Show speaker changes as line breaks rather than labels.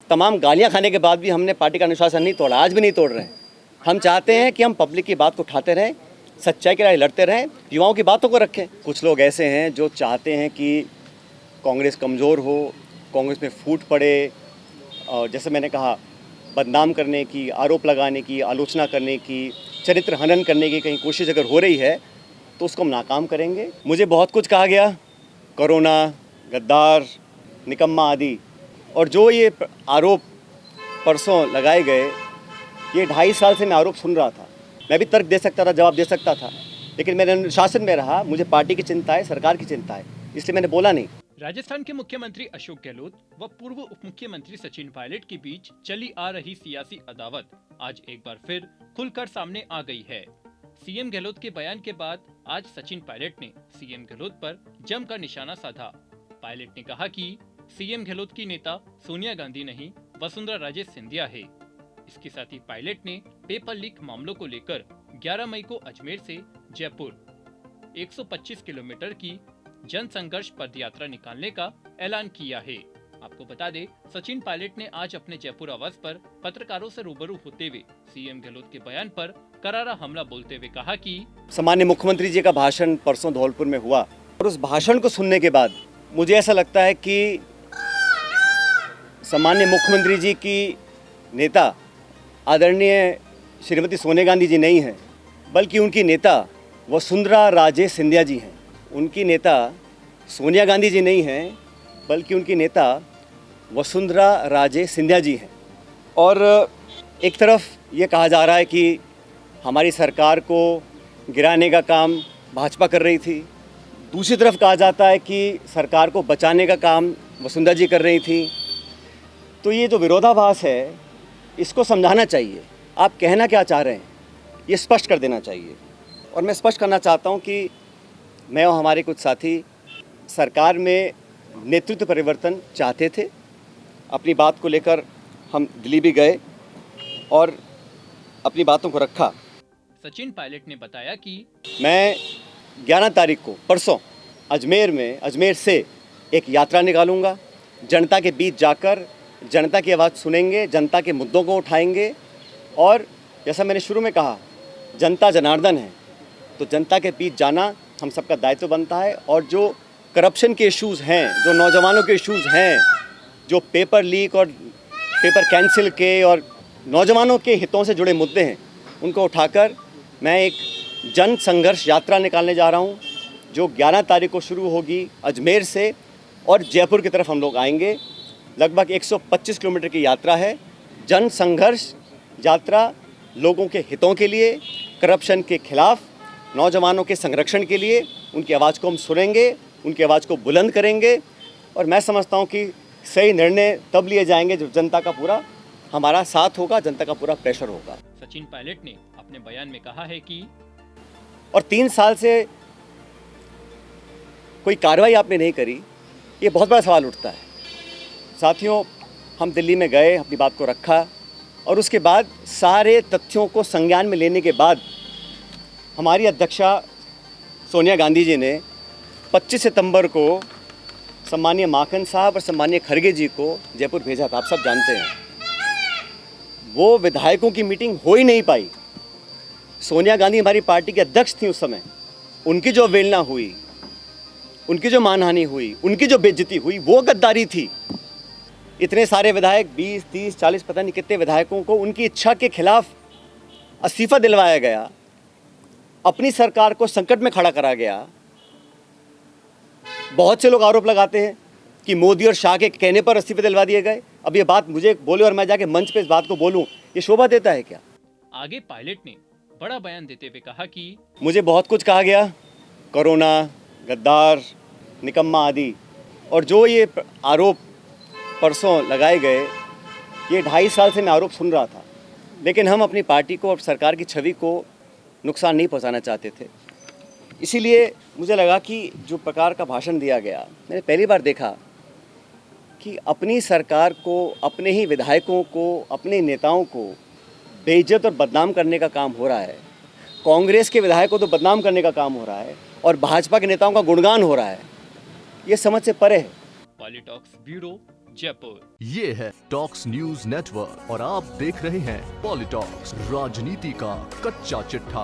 तमाम गालियां खाने के बाद भी हमने पार्टी का अनुशासन नहीं तोड़ा, आज भी नहीं तोड़ रहे हैं। हम चाहते हैं कि हम पब्लिक की बात को उठाते रहें, सच्चाई के लिए लड़ते रहें, युवाओं की बातों को रखें। कुछ लोग ऐसे हैं जो चाहते हैं कि कांग्रेस कमज़ोर हो, कांग्रेस में फूट पड़े, और जैसे मैंने कहा बदनाम करने की, आरोप लगाने की, आलोचना करने की, चरित्र हनन करने की कहीं कोशिश अगर हो रही है तो उसको हम नाकाम करेंगे। मुझे बहुत कुछ कहा गया, कोरोना, गद्दार, निकम्मा आदि, और जो ये आरोप परसों लगाए गए, ये 2.5 साल से मैं आरोप सुन रहा था। मैं भी तर्क दे सकता था, जवाब दे सकता था, लेकिन मैंने अनुशासन में रहा। मुझे पार्टी की चिंता है, सरकार की चिंता है, इसलिए मैंने बोला नहीं।
राजस्थान के मुख्यमंत्री अशोक गहलोत व पूर्व उप मुख्यमंत्री सचिन पायलट के बीच चली आ रही सियासी अदावत आज एक बार फिर खुलकर सामने आ गई है। सीएम गहलोत के बयान के बाद आज सचिन पायलट ने सीएम गहलोत पर जमकर निशाना साधा। पायलट ने कहा कि सीएम गहलोत की नेता सोनिया गांधी नहीं, वसुंधरा राजे सिंधिया है। इसके साथ ही पायलट ने पेपर लीक मामलों को लेकर 11 मई को अजमेर से जयपुर 125 किलोमीटर की जन संघर्ष पद यात्रा निकालने का ऐलान किया है। आपको बता दें, सचिन पायलट ने आज अपने जयपुर आवास पर पत्रकारों से रूबरू होते हुए सीएम गहलोत के बयान पर करारा हमला बोलते हुए कहा कि
सम्मान्य मुख्यमंत्री जी का भाषण परसों धौलपुर में हुआ, और उस भाषण को सुनने के बाद मुझे ऐसा लगता है कि सम्मान्य मुख्यमंत्री जी की नेता आदरणीय श्रीमती सोनिया गांधी जी नहीं हैं, बल्कि उनकी नेता वसुंधरा राजे सिंधिया जी हैं। उनकी नेता सोनिया गांधी जी नहीं हैं, बल्कि उनकी नेता वसुंधरा राजे सिंधिया जी हैं। और एक तरफ ये कहा जा रहा है कि हमारी सरकार को गिराने का काम भाजपा कर रही थी, दूसरी तरफ कहा जाता है कि सरकार को बचाने का काम वसुंधरा जी कर रही थी। तो ये जो विरोधाभास है, इसको समझाना चाहिए। आप कहना क्या चाह रहे हैं, ये स्पष्ट कर देना चाहिए। और मैं स्पष्ट करना चाहता हूँ कि मैं और हमारे कुछ साथी सरकार में नेतृत्व परिवर्तन चाहते थे। अपनी बात को लेकर हम दिल्ली भी गए और अपनी बातों को रखा।
सचिन पायलट ने बताया कि
मैं 11 तारीख को परसों अजमेर से एक यात्रा निकालूंगा। जनता के बीच जाकर जनता की आवाज़ सुनेंगे, जनता के मुद्दों को उठाएंगे। और जैसा मैंने शुरू में कहा, जनता जनार्दन है, तो जनता के बीच जाना हम सबका दायित्व बनता है। और जो करप्शन के इश्यूज़ हैं, जो नौजवानों के इश्यूज़ हैं, जो पेपर लीक और पेपर कैंसिल के और नौजवानों के हितों से जुड़े मुद्दे हैं, उनको उठाकर मैं एक जन संघर्ष यात्रा निकालने जा रहा हूं, जो 11 तारीख को शुरू होगी अजमेर से, और जयपुर की तरफ हम लोग आएंगे। लगभग 125 किलोमीटर की यात्रा है। जन संघर्ष यात्रा लोगों के हितों के लिए, करप्शन के खिलाफ, नौजवानों के संरक्षण के लिए। उनकी आवाज़ को हम सुनेंगे, उनकी आवाज़ को बुलंद करेंगे। और मैं समझता हूं कि सही निर्णय तब लिए जाएंगे जब जनता का पूरा हमारा साथ होगा, जनता का पूरा प्रेशर होगा।
सचिन पायलट ने अपने बयान में कहा है कि
और 3 साल से कोई कार्रवाई आपने नहीं करी, ये बहुत बड़ा सवाल उठता है। साथियों, हम दिल्ली में गए, अपनी बात को रखा, और उसके बाद सारे तथ्यों को संज्ञान में लेने के बाद हमारी अध्यक्षा सोनिया गांधी जी ने 25 सितंबर को सम्मानीय माखन साहब और सम्मानीय खड़गे जी को जयपुर भेजा था। आप सब जानते हैं, वो विधायकों की मीटिंग हो ही नहीं पाई। सोनिया गांधी हमारी पार्टी के अध्यक्ष थी उस समय। उनकी जो अवहेलना हुई, उनकी जो मानहानि हुई, उनकी जो बेइज्जती हुई, वो गद्दारी थी। इतने सारे विधायक, 20, 30, 40, पता नहीं कितने विधायकों को उनकी इच्छा के खिलाफ इस्तीफा दिलवाया गया, अपनी सरकार को संकट में खड़ा करा गया। बहुत से लोग आरोप लगाते हैं कि मोदी और शाह के कहने पर इस्तीफे दिलवा दिए गए। अब ये बात मुझे बोले और मैं जाके मंच पे इस बात को बोलूं, ये शोभा देता है क्या?
आगे पायलट ने बड़ा बयान देते हुए कहा कि
मुझे बहुत कुछ कहा गया, कोरोना, गद्दार, निकम्मा आदि, और जो ये आरोप परसों लगाए गए, ये 2.5 साल से मैं आरोप सुन रहा था। लेकिन हम अपनी पार्टी को और सरकार की छवि को नुकसान नहीं पहुंचाना चाहते थे। इसीलिए मुझे लगा कि जो प्रकार का भाषण दिया गया, मैंने पहली बार देखा कि अपनी सरकार को, अपने ही विधायकों को, अपने नेताओं को बेइज्जत और बदनाम करने का काम हो रहा है। कांग्रेस के विधायकों को तो बदनाम करने का काम हो रहा है और भाजपा के नेताओं का गुणगान हो रहा है। ये समझ से परे है।
पॉलिटॉक्स ब्यूरो, जयपुर।
ये है टॉक्स न्यूज नेटवर्क और आप देख रहे हैं पॉलिटॉक्स, राजनीति का कच्चा चिट्ठा।